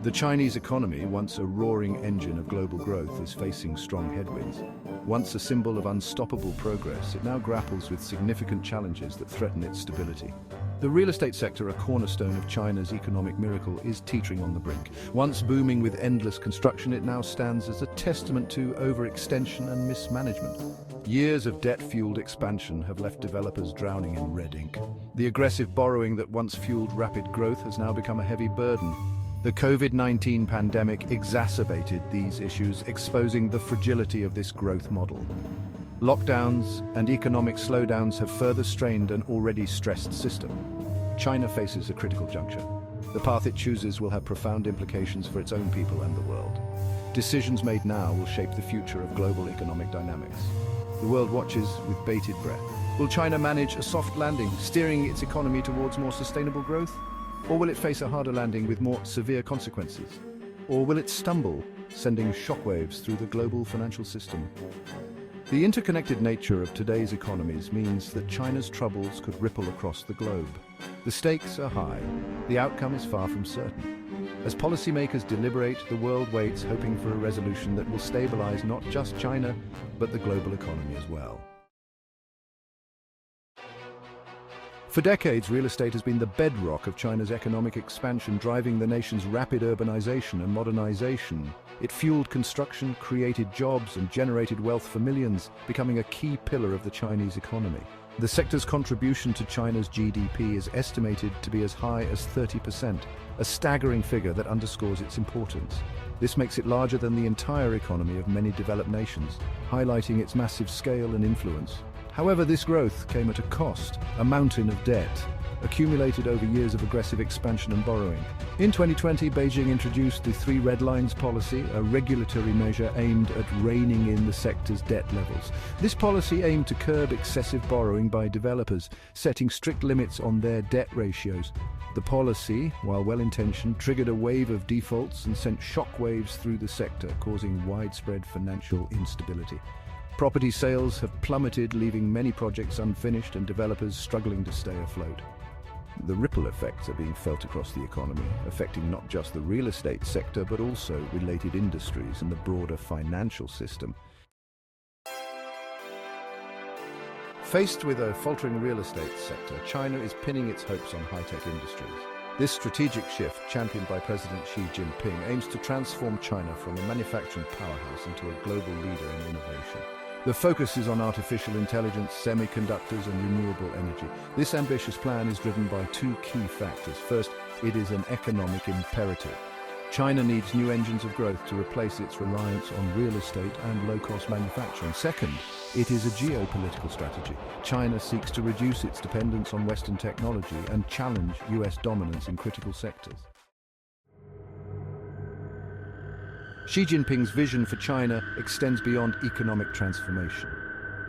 The Chinese economy, once a roaring engine of global growth, is facing strong headwinds. Once a symbol of unstoppable progress, it now grapples with significant challenges that threaten its stability. The real estate sector, a cornerstone of China's economic miracle, is teetering on the brink. Once booming with endless construction, it now stands as a testament to overextension and mismanagement. Years of debt-fueled expansion have left developers drowning in red ink. The aggressive borrowing that once fueled rapid growth has now become a heavy burden. The COVID-19 pandemic exacerbated these issues, exposing the fragility of this growth model. Lockdowns and economic slowdowns have further strained an already stressed system. China faces a critical juncture. The path it chooses will have profound implications for its own people and the world. Decisions made now will shape the future of global economic dynamics. The world watches with bated breath. Will China manage a soft landing, steering its economy towards more sustainable growth? Or will it face a harder landing with more severe consequences? Or will it stumble, sending shockwaves through the global financial system? The interconnected nature of today's economies means that China's troubles could ripple across the globe. The stakes are high. The outcome is far from certain. As policymakers deliberate, the world waits, hoping for a resolution that will stabilize not just China, but the global economy as well. For decades, real estate has been the bedrock of China's economic expansion, driving the nation's rapid urbanization and modernization. It fueled construction, created jobs, and generated wealth for millions, becoming a key pillar of the Chinese economy. The sector's contribution to China's GDP is estimated to be as high as 30%, a staggering figure that underscores its importance. This makes it larger than the entire economy of many developed nations, highlighting its massive scale and influence. However, this growth came at a cost, a mountain of debt, accumulated over years of aggressive expansion and borrowing. In 2020, Beijing introduced the Three Red Lines policy, a regulatory measure aimed at reining in the sector's debt levels. This policy aimed to curb excessive borrowing by developers, setting strict limits on their debt ratios. The policy, while well-intentioned, triggered a wave of defaults and sent shockwaves through the sector, causing widespread financial instability. Property sales have plummeted, leaving many projects unfinished and developers struggling to stay afloat. The ripple effects are being felt across the economy, affecting not just the real estate sector, but also related industries and the broader financial system. Faced with a faltering real estate sector, China is pinning its hopes on high-tech industries. This strategic shift, championed by President Xi Jinping, aims to transform China from a manufacturing powerhouse into a global leader in innovation. The focus is on artificial intelligence, semiconductors, and renewable energy. This ambitious plan is driven by two key factors. First, it is an economic imperative. China needs new engines of growth to replace its reliance on real estate and low-cost manufacturing. Second, it is a geopolitical strategy. China seeks to reduce its dependence on Western technology and challenge US dominance in critical sectors. Xi Jinping's vision for China extends beyond economic transformation.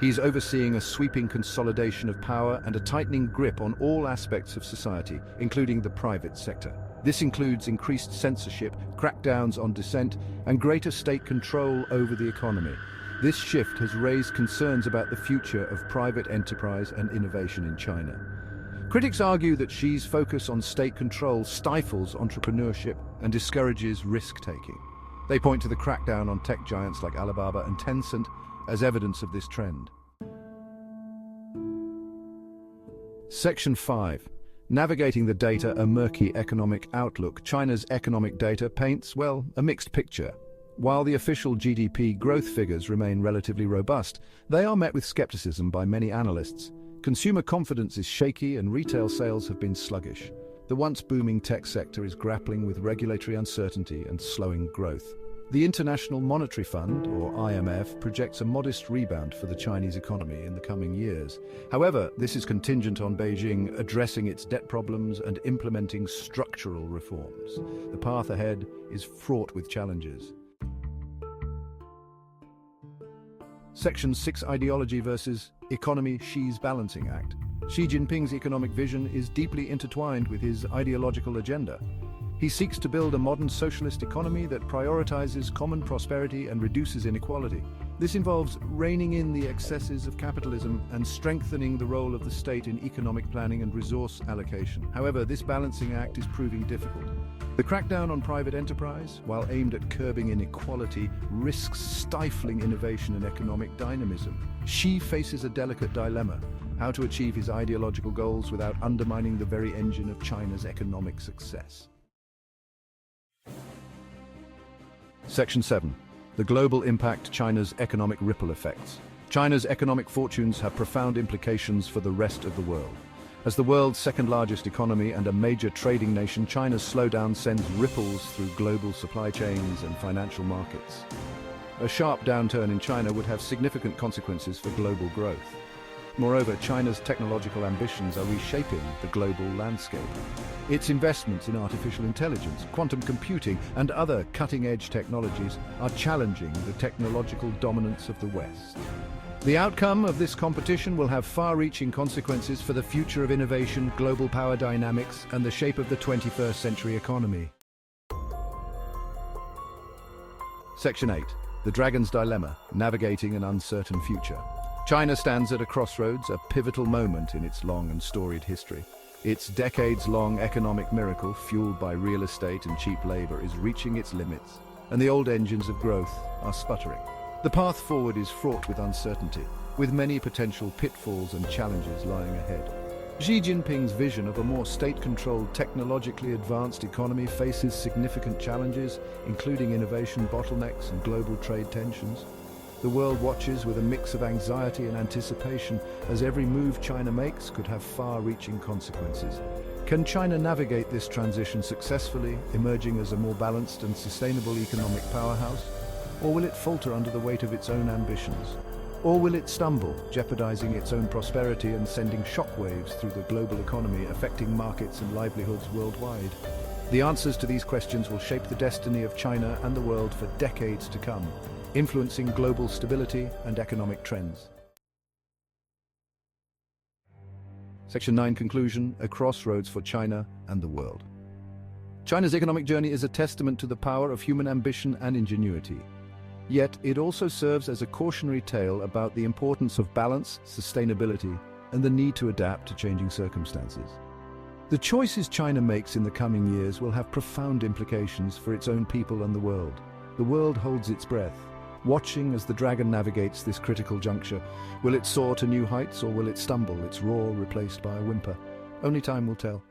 He's overseeing a sweeping consolidation of power and a tightening grip on all aspects of society, including the private sector. This includes increased censorship, crackdowns on dissent, and greater state control over the economy. This shift has raised concerns about the future of private enterprise and innovation in China. Critics argue that Xi's focus on state control stifles entrepreneurship and discourages risk-taking. They point to the crackdown on tech giants like Alibaba and Tencent as evidence of this trend. Section 5. Navigating the data, a murky economic outlook. China's economic data paints, well, a mixed picture. While the official GDP growth figures remain relatively robust, they are met with skepticism by many analysts. Consumer confidence is shaky and retail sales have been sluggish. The once booming tech sector is grappling with regulatory uncertainty and slowing growth. The International Monetary Fund, or IMF, projects a modest rebound for the Chinese economy in the coming years. However, this is contingent on Beijing addressing its debt problems and implementing structural reforms. The path ahead is fraught with challenges. Section 6. Ideology versus economy. Xi's balancing act. Xi Jinping's economic vision is deeply intertwined with his ideological agenda. He seeks to build a modern socialist economy that prioritizes common prosperity and reduces inequality. This involves reining in the excesses of capitalism and strengthening the role of the state in economic planning and resource allocation. However, this balancing act is proving difficult. The crackdown on private enterprise, while aimed at curbing inequality, risks stifling innovation and economic dynamism. Xi faces a delicate dilemma: how to achieve his ideological goals without undermining the very engine of China's economic success. Section 7. The global impact: China's economic ripple effects. China's economic fortunes have profound implications for the rest of the world. As the world's second-largest economy and a major trading nation, China's slowdown sends ripples through global supply chains and financial markets. A sharp downturn in China would have significant consequences for global growth. Moreover, China's technological ambitions are reshaping the global landscape. Its investments in artificial intelligence, quantum computing, and other cutting-edge technologies are challenging the technological dominance of the West. The outcome of this competition will have far-reaching consequences for the future of innovation, global power dynamics, and the shape of the 21st century economy. Section 8. The Dragon's Dilemma: Navigating an Uncertain Future. China stands at a crossroads, a pivotal moment in its long and storied history. Its decades-long economic miracle, fueled by real estate and cheap labor, is reaching its limits, and the old engines of growth are sputtering. The path forward is fraught with uncertainty, with many potential pitfalls and challenges lying ahead. Xi Jinping's vision of a more state-controlled, technologically advanced economy faces significant challenges, including innovation bottlenecks and global trade tensions. The world watches with a mix of anxiety and anticipation, as every move China makes could have far-reaching consequences. Can China navigate this transition successfully, emerging as a more balanced and sustainable economic powerhouse? Or will it falter under the weight of its own ambitions? Or will it stumble, jeopardizing its own prosperity and sending shockwaves through the global economy, affecting markets and livelihoods worldwide? The answers to these questions will shape the destiny of China and the world for decades to come, influencing global stability and economic trends. Section 9. Conclusion: A crossroads for China and the world. China's economic journey is a testament to the power of human ambition and ingenuity. Yet it also serves as a cautionary tale about the importance of balance, sustainability, and the need to adapt to changing circumstances. The choices China makes in the coming years will have profound implications for its own people and the world. The world holds its breath, watching as the dragon navigates this critical juncture. Will it soar to new heights, or will it stumble, its roar replaced by a whimper? Only time will tell.